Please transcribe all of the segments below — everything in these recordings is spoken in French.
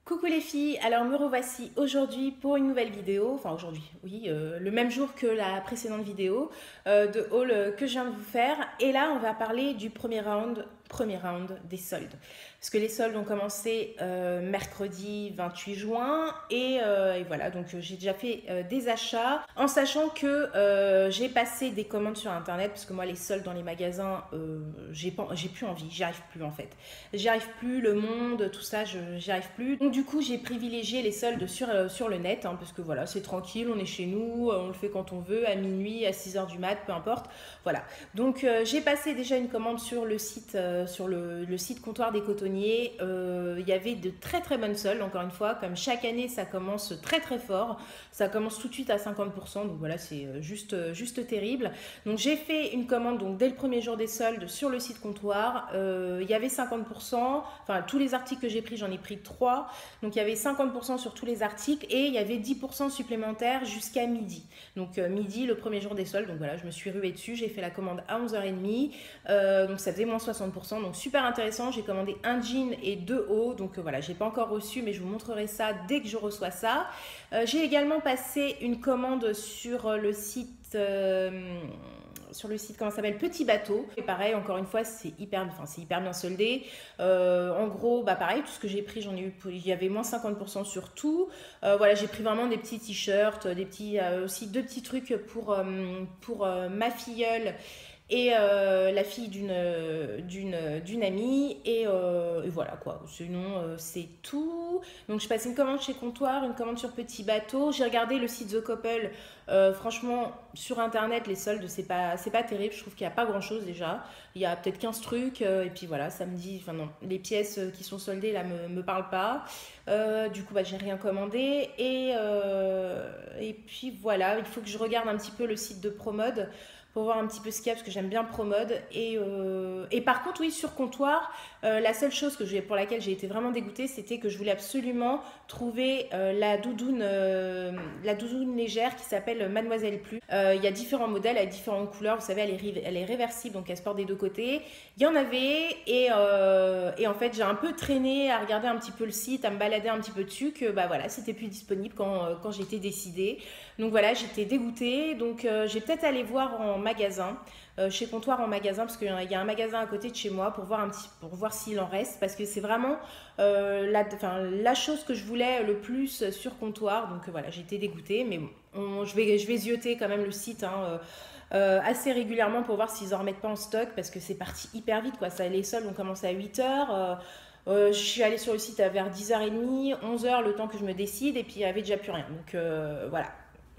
Coucou les filles, alors me revoici aujourd'hui pour une nouvelle vidéo, enfin aujourd'hui, oui, le même jour que la précédente vidéo de haul que je viens de vous faire. Et là, on va parler du premier round des soldes. Parce que les soldes ont commencé mercredi 28 juin et voilà, donc j'ai déjà fait des achats en sachant que j'ai passé des commandes sur internet parce que moi les soldes dans les magasins, j'ai plus envie, j'y arrive plus en fait. J'y arrive plus, le monde, tout ça, j'y arrive plus. Donc du coup, j'ai privilégié les soldes sur le net, hein, parce que voilà, c'est tranquille, on est chez nous, on le fait quand on veut, à minuit, à 6 h du mat, peu importe. Voilà. Donc j'ai passé déjà une commande sur le site, sur le site Comptoir des Cotonniers. Il y avait de très très bonnes soldes, encore une fois, comme chaque année, ça commence très très fort. Ça commence tout de suite à 50%, donc voilà, c'est juste terrible. Donc j'ai fait une commande donc, dès le premier jour des soldes sur le site Comptoir. Il y avait 50%, enfin tous les articles que j'ai pris, j'en ai pris 3. Donc il y avait 50% sur tous les articles et il y avait 10% supplémentaires jusqu'à midi. Donc midi, le premier jour des soldes, donc voilà, je me suis ruée dessus, j'ai fait la commande à 11h30, donc ça faisait moins 60%, donc super intéressant. J'ai commandé un jean et 2 hauts, donc voilà, j'ai pas encore reçu, mais je vous montrerai ça dès que je reçois ça. J'ai également passé une commande sur le site comment ça s'appelle, Petit Bateau. Et pareil, encore une fois, c'est hyper bien soldé. En gros, bah pareil, tout ce que j'ai pris, il y avait moins 50% sur tout. Voilà, j'ai pris vraiment des petits t-shirts, des petits, aussi deux petits trucs pour ma filleule et la fille d'une amie et voilà quoi, sinon c'est tout. Donc je passe une commande chez Comptoir, une commande sur Petit Bateau. J'ai regardé le site The Couple. Franchement sur internet les soldes c'est pas terrible, je trouve qu'il n'y a pas grand chose déjà, il y a peut-être 15 trucs et puis voilà, ça me dit, enfin non, les pièces qui sont soldées là me parlent pas. Du coup bah j'ai rien commandé et puis voilà, il faut que je regarde un petit peu le site de Promode pour voir un petit peu ce qu'il y a, parce que j'aime bien Promode. Et par contre, oui, sur Comptoir, la seule chose pour laquelle j'ai été vraiment dégoûtée, c'était que je voulais absolument trouver la doudoune légère qui s'appelle Mademoiselle Plus. Il y a différents modèles avec différentes couleurs. Vous savez, elle est réversible, donc elle se porte des deux côtés. Il y en avait, et en fait, j'ai un peu traîné à regarder un petit peu le site, à me balader un petit peu dessus, que bah voilà, c'était plus disponible quand j'étais décidée. Donc voilà, j'étais dégoûtée. Donc j'ai peut-être allé voir en magasin, chez Comptoir en magasin, parce qu'il y a un magasin à côté de chez moi pour voir s'il en reste, parce que c'est vraiment la chose que je voulais le plus sur Comptoir. Donc voilà, j'ai été dégoûtée, mais bon, je vais zioter quand même le site, hein, assez régulièrement pour voir s'ils en remettent pas en stock, parce que c'est parti hyper vite quoi. Les soldes ont commencé à 8h. Je suis allée sur le site vers 10h30, 11h, le temps que je me décide, et puis il n'y avait déjà plus rien. Donc voilà,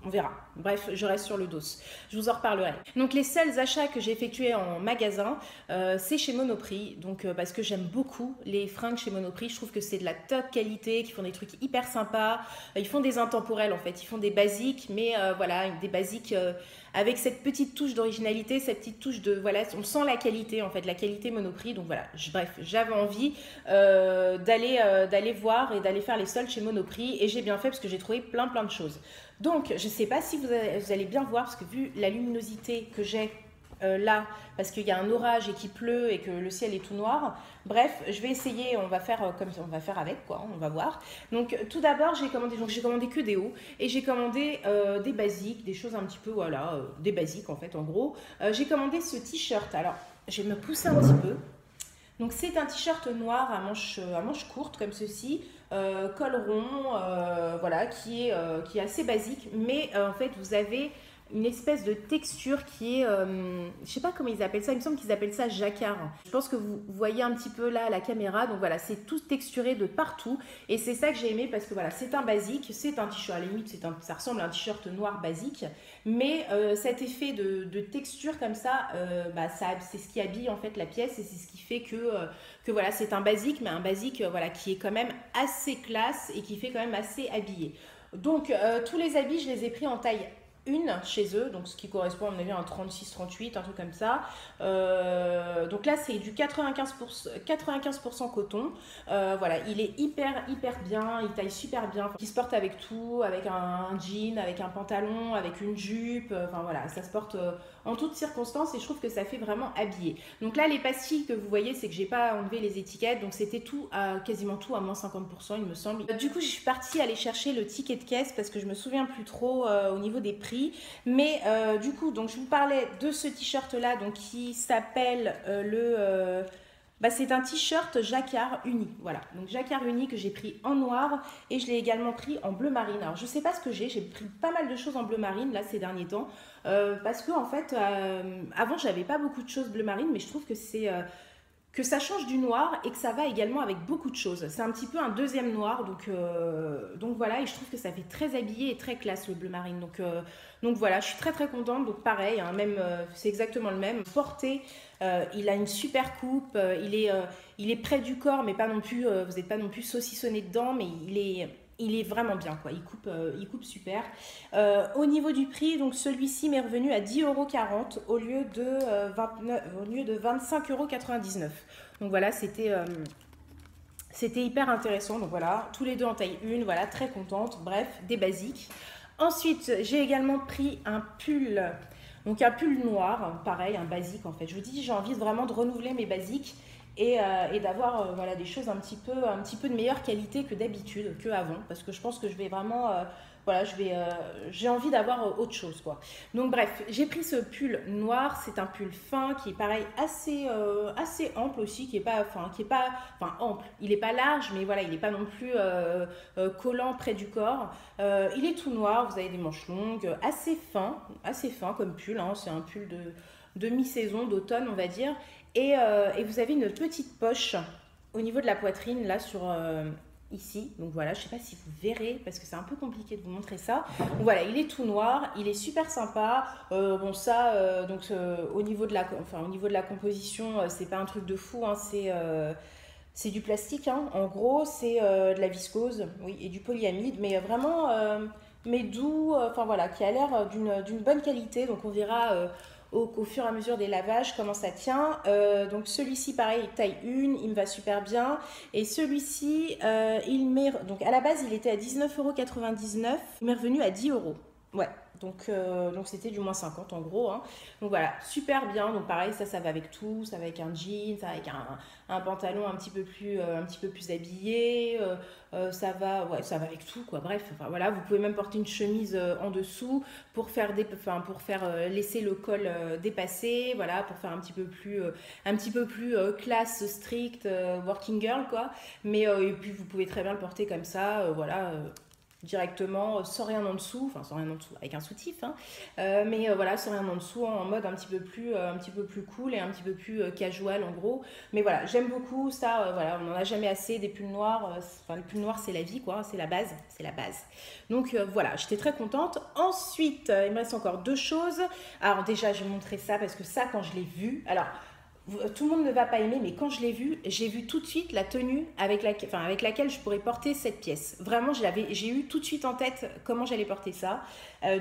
on verra. Bref, je reste sur le dos. Je vous en reparlerai. Donc les seuls achats que j'ai effectués en magasin, c'est chez Monoprix. Donc parce que j'aime beaucoup les fringues chez Monoprix. Je trouve que c'est de la top qualité, qu'ils font des trucs hyper sympas. Ils font des intemporels en fait. Ils font des basiques, mais voilà, des basiques avec cette petite touche d'originalité, cette petite touche de voilà, on sent la qualité en fait, la qualité Monoprix. Donc voilà, bref, j'avais envie d'aller voir et d'aller faire les soldes chez Monoprix, et j'ai bien fait parce que j'ai trouvé plein de choses. Donc je ne sais pas si vous allez bien voir, parce que vu la luminosité que j'ai là, parce qu'il y a un orage et qu'il pleut et que le ciel est tout noir. Bref, je vais essayer, on va faire comme on va faire avec quoi, on va voir. Donc tout d'abord, j'ai commandé que des hauts, et j'ai commandé des basiques, des choses un petit peu voilà, des basiques en fait en gros. J'ai commandé ce t-shirt. Alors, je vais me pousser un petit peu. Donc c'est un t-shirt noir à manches courtes comme ceci, col rond, voilà, qui est assez basique, mais en fait vous avez une espèce de texture qui est, je sais pas comment ils appellent ça, il me semble qu'ils appellent ça jacquard. Je pense que vous voyez un petit peu là à la caméra, donc voilà, c'est tout texturé de partout, et c'est ça que j'ai aimé, parce que voilà, c'est un basique, c'est un t-shirt, à la limite ça ressemble à un t-shirt noir basique, mais cet effet de texture comme ça, c'est ce qui habille en fait la pièce, et c'est ce qui fait que voilà, c'est un basique, mais un basique voilà, qui est quand même assez classe et qui fait quand même assez habillé. Donc tous les habits, je les ai pris en taille une chez eux, donc ce qui correspond à mon avis à un 36-38, un truc comme ça. Donc là c'est du 95% coton. Voilà, il est hyper bien, il taille super bien, il se porte avec tout, avec un jean, avec un pantalon, avec une jupe, enfin voilà, ça se porte en toutes circonstances et je trouve que ça fait vraiment habillé. Donc là les pastilles que vous voyez, c'est que j'ai pas enlevé les étiquettes, donc c'était tout quasiment tout à moins 50% il me semble. Du coup je suis partie aller chercher le ticket de caisse parce que je me souviens plus trop au niveau des prix. Mais du coup, donc je vous parlais de ce t-shirt là, donc qui s'appelle c'est un t-shirt jacquard uni. Voilà, donc jacquard uni que j'ai pris en noir et je l'ai également pris en bleu marine. Alors je sais pas ce que j'ai pris pas mal de choses en bleu marine là ces derniers temps parce que en fait avant j'avais pas beaucoup de choses bleu marine, mais je trouve que c'est que ça change du noir et que ça va également avec beaucoup de choses. C'est un petit peu un deuxième noir, donc voilà, et je trouve que ça fait très habillé et très classe le bleu marine. Donc voilà, je suis très contente. Donc pareil, hein, même c'est exactement le même. Porté, il a une super coupe, il est près du corps, mais pas non plus, vous n'êtes pas non plus saucissonné dedans, mais il est vraiment bien, quoi. Il coupe super. Au niveau du prix, donc celui-ci m'est revenu à 10,40 € au lieu de 25,99 €. Donc voilà, c'était hyper intéressant. Donc voilà, tous les deux en taille 1, voilà, très contente. Bref, des basiques. Ensuite, j'ai également pris un pull. Donc un pull noir, pareil, un basique en fait. Je vous dis, j'ai envie vraiment de renouveler mes basiques et d'avoir voilà, des choses un petit peu de meilleure qualité que d'habitude, qu'avant. Parce que je pense que je vais vraiment... voilà, j'ai envie d'avoir autre chose, quoi. Donc bref, j'ai pris ce pull noir. C'est un pull fin qui est pareil assez ample aussi, qui est pas ample. Il est pas large, mais voilà, il est pas non plus collant près du corps. Il est tout noir. Vous avez des manches longues, assez fin comme pull. Hein. C'est un pull de mi-saison, d'automne, on va dire. Et vous avez une petite poche au niveau de la poitrine, là, ici. Donc voilà, je ne sais pas si vous verrez, parce que c'est un peu compliqué de vous montrer ça. Donc voilà, il est tout noir, il est super sympa. Bon, ça, au niveau de la composition, c'est pas un truc de fou, hein, c'est du plastique, hein. En gros, c'est de la viscose, oui, et du polyamide, mais vraiment, mais doux, enfin voilà, qui a l'air d'une bonne qualité. Donc on verra au fur et à mesure des lavages comment ça tient. Donc celui-ci pareil taille 1, il me va super bien, et celui-ci donc à la base il était à 19,99 €, il m'est revenu à 10 €. Ouais, donc c'était du moins 50 en gros, hein. Donc voilà, super bien. Donc pareil, ça va avec tout, ça va avec un jean, ça va avec un pantalon un petit peu plus habillé, ça va avec tout, quoi. Bref, enfin voilà, vous pouvez même porter une chemise en dessous pour faire laisser le col dépasser, voilà, pour faire un petit peu plus classe, strict, working girl, quoi. Mais et puis vous pouvez très bien le porter comme ça, voilà. Directement, sans rien en dessous, avec un soutif, hein, mais voilà, sans rien en dessous, en mode un petit peu plus cool et un petit peu plus casual en gros. Mais voilà, j'aime beaucoup ça, voilà, on n'en a jamais assez des pulls noirs, les pulls noirs c'est la vie, quoi, c'est la base. Donc voilà, j'étais très contente. Ensuite, il me reste encore deux choses. Alors déjà, je vais montrer ça parce que ça, quand je l'ai vu, alors... Tout le monde ne va pas aimer, mais quand je l'ai vu, j'ai vu tout de suite la tenue avec laquelle je pourrais porter cette pièce. Vraiment, j'ai eu tout de suite en tête comment j'allais porter ça.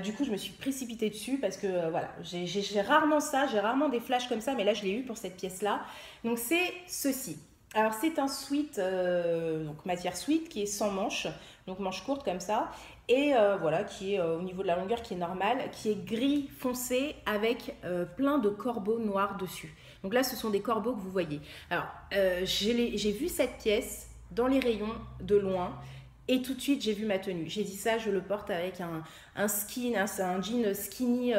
Du coup, je me suis précipitée dessus parce que voilà, j'ai rarement des flashs comme ça, mais là, je l'ai eu pour cette pièce-là. Donc, c'est ceci. Alors, c'est un sweat, donc matière sweat, qui est sans manches, donc manches courtes comme ça. Et voilà, qui est au niveau de la longueur qui est normale, qui est gris foncé avec plein de corbeaux noirs dessus. Donc là, ce sont des corbeaux que vous voyez. Alors, j'ai vu cette pièce dans les rayons de loin et tout de suite, j'ai vu ma tenue. J'ai dit ça, je le porte avec un jean skinny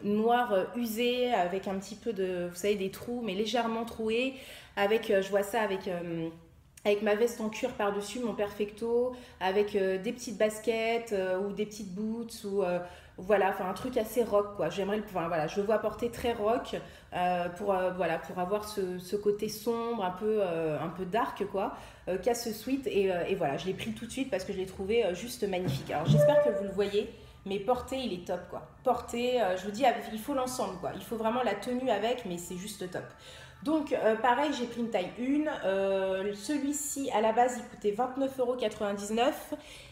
noir usé avec un petit peu vous savez, des trous, mais légèrement troués. Je vois ça avec ma veste en cuir par-dessus, mon perfecto, avec des petites baskets ou des petites boots ou voilà, enfin un truc assez rock, quoi. Voilà, je le vois porter très rock pour avoir ce côté sombre, un peu dark, quoi, qu'a ce sweat et voilà, je l'ai pris tout de suite parce que je l'ai trouvé juste magnifique. Alors j'espère que vous le voyez, mais porté, il est top, quoi. Porté, je vous dis, il faut l'ensemble, quoi. Il faut vraiment la tenue avec, mais c'est juste top. Donc pareil, j'ai pris une taille 1. Celui-ci à la base il coûtait 29,99 €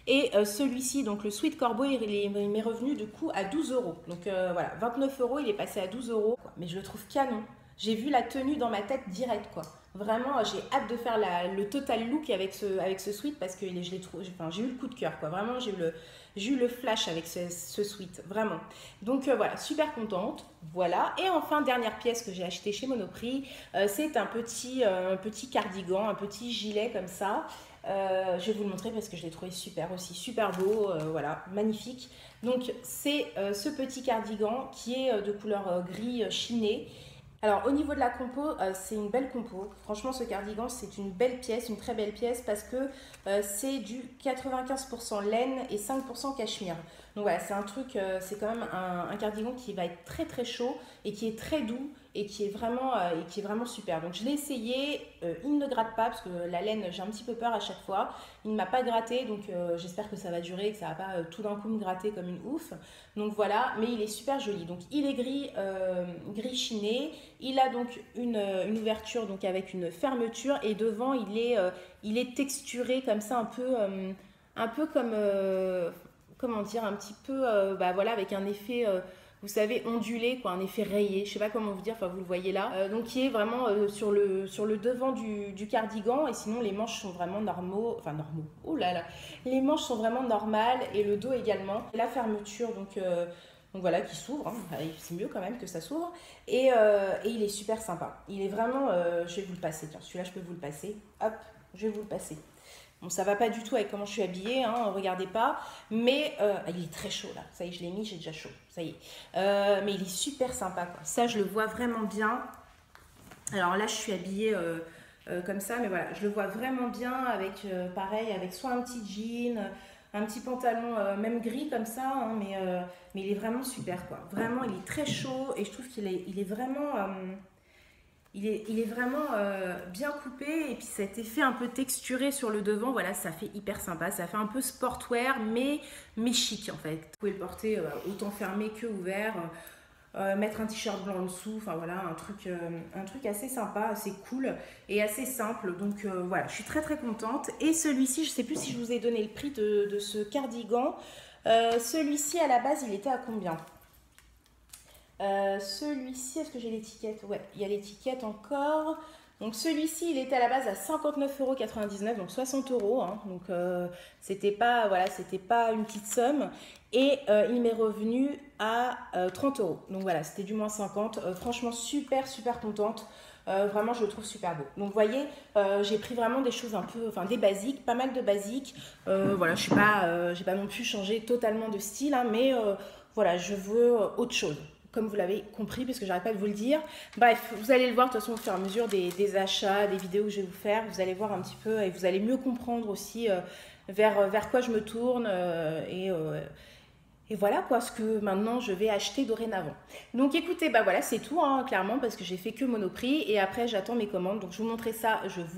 et celui-ci, donc le Sweet Corbeau, il m'est revenu du coup à 12 €. Donc voilà, 29 €, il est passé à 12 €. Mais je le trouve canon. J'ai vu la tenue dans ma tête direct quoi. Vraiment, j'ai hâte de faire le total look avec ce sweat parce que j'ai eu le coup de cœur quoi. Vraiment, j'ai eu le flash avec ce sweat, vraiment. Donc voilà, super contente. Voilà. Et enfin, dernière pièce que j'ai achetée chez Monoprix, c'est un petit cardigan, un petit gilet comme ça. Je vais vous le montrer parce que je l'ai trouvé super aussi, super beau, voilà, magnifique. Donc c'est ce petit cardigan qui est de couleur gris chiné. Alors au niveau de la compo, c'est une belle compo. Franchement, ce cardigan, c'est une belle pièce, une très belle pièce parce que c'est du 95% laine et 5% cachemire. Donc voilà, c'est un truc, c'est quand même un cardigan qui va être très très chaud et qui est très doux et qui est vraiment super. Donc je l'ai essayé, il ne gratte pas parce que la laine, j'ai un petit peu peur à chaque fois. Il ne m'a pas gratté, donc j'espère que ça va durer et que ça va pas tout d'un coup me gratter comme une ouf. Donc voilà, mais il est super joli. Donc il est gris chiné. Il a donc une ouverture donc avec une fermeture et devant il est texturé comme ça un peu comme comment dire, un petit peu bah voilà, avec un effet vous savez ondulé quoi, un effet rayé, je sais pas comment vous dire, enfin vous le voyez là. Donc qui est vraiment sur le devant du cardigan et sinon les manches sont vraiment normaux. Oh là là. Les manches sont vraiment normales et le dos également. Et la fermeture donc voilà, qui s'ouvre, hein. C'est mieux quand même que ça s'ouvre. Et il est super sympa. Il est vraiment, je vais vous le passer, tiens, celui-là je peux vous le passer. Hop, je vais vous le passer. Bon, ça va pas du tout avec comment je suis habillée, hein, regardez pas. Mais il est très chaud là. Ça y est, je l'ai mis, j'ai déjà chaud. Ça y est. Mais il est super sympa, quoi. Ça, je le vois vraiment bien. Alors là, je suis habillée comme ça, mais voilà, je le vois vraiment bien avec, pareil, avec soit un petit jean, un petit pantalon, même gris comme ça, hein, mais il est vraiment super, quoi. Vraiment, il est très chaud et je trouve il est vraiment... il est vraiment bien coupé et puis cet effet un peu texturé sur le devant, voilà, ça fait hyper sympa. Ça fait un peu sportwear mais chic en fait. Vous pouvez le porter autant fermé que ouvert, mettre un t-shirt blanc en dessous, enfin voilà, un truc assez sympa, assez cool et assez simple. Donc voilà, je suis très très contente. Et celui-ci, je sais plus si je vous ai donné le prix de ce cardigan. Celui-ci à la base, il était à combien? Celui-ci, est-ce que j'ai l'étiquette? Ouais, il y a l'étiquette encore. Donc celui-ci, il était à la base à 59,99 €, donc 60 €. Hein. Donc c'était pas, voilà, c'était pas une petite somme. Et il m'est revenu à 30 €. Donc voilà, c'était du moins 50. Franchement, super, super contente. Vraiment, je le trouve super beau. Donc, vous voyez, j'ai pris vraiment des choses un peu, enfin des basiques, pas mal de basiques. Voilà, je suis pas, j'ai pas non plus changé totalement de style, hein, mais voilà, je veux autre chose. Comme vous l'avez compris, parce que j'arrête pas de vous le dire. Bref, vous allez le voir de toute façon au fur et à mesure des achats, des vidéos que je vais vous faire. Vous allez voir un petit peu et vous allez mieux comprendre aussi vers quoi je me tourne et voilà quoi, ce que maintenant je vais acheter dorénavant. Donc écoutez, bah voilà, c'est tout, hein, clairement, parce que j'ai fait que Monoprix et après j'attends mes commandes. Donc je vous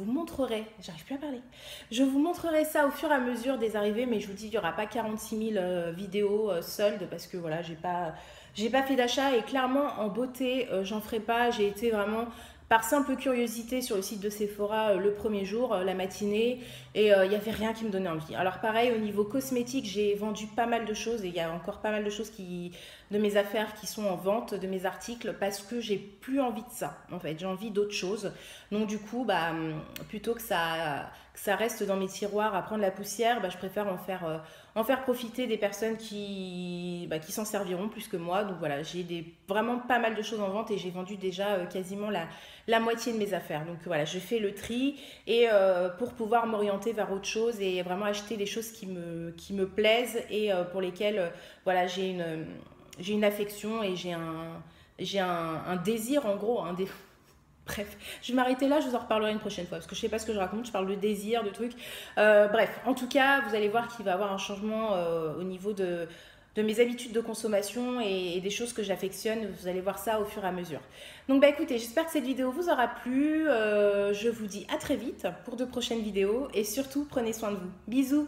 montrerai, j'arrive plus à parler. Je vous montrerai ça au fur et à mesure des arrivées, mais je vous dis, il n'y aura pas 46 000 vidéos soldes parce que voilà, j'ai pas fait d'achat et clairement en beauté, j'en ferai pas. J'ai été vraiment par simple curiosité sur le site de Sephora le premier jour, la matinée, et il n'y avait rien qui me donnait envie. Alors pareil, au niveau cosmétique, j'ai vendu pas mal de choses et il y a encore pas mal de choses de mes affaires qui sont en vente, de mes articles, parce que j'ai plus envie de ça, en fait. J'ai envie d'autre chose. Donc du coup, bah, plutôt que ça reste dans mes tiroirs à prendre la poussière, bah, je préfère en faire profiter des personnes qui s'en serviront plus que moi. Donc voilà, j'ai vraiment pas mal de choses en vente et j'ai vendu déjà quasiment la moitié de mes affaires. Donc voilà, je fais le tri et pour pouvoir m'orienter vers autre chose et vraiment acheter des choses qui me plaisent et pour lesquelles voilà, j'ai une affection et j'ai un désir en gros, bref, je vais m'arrêter là, je vous en reparlerai une prochaine fois parce que je sais pas ce que je raconte, je parle de désir, de trucs. Bref, en tout cas, vous allez voir qu'il va y avoir un changement au niveau de mes habitudes de consommation et des choses que j'affectionne. Vous allez voir ça au fur et à mesure. Donc bah écoutez, j'espère que cette vidéo vous aura plu. Je vous dis à très vite pour de prochaines vidéos et surtout prenez soin de vous. Bisous!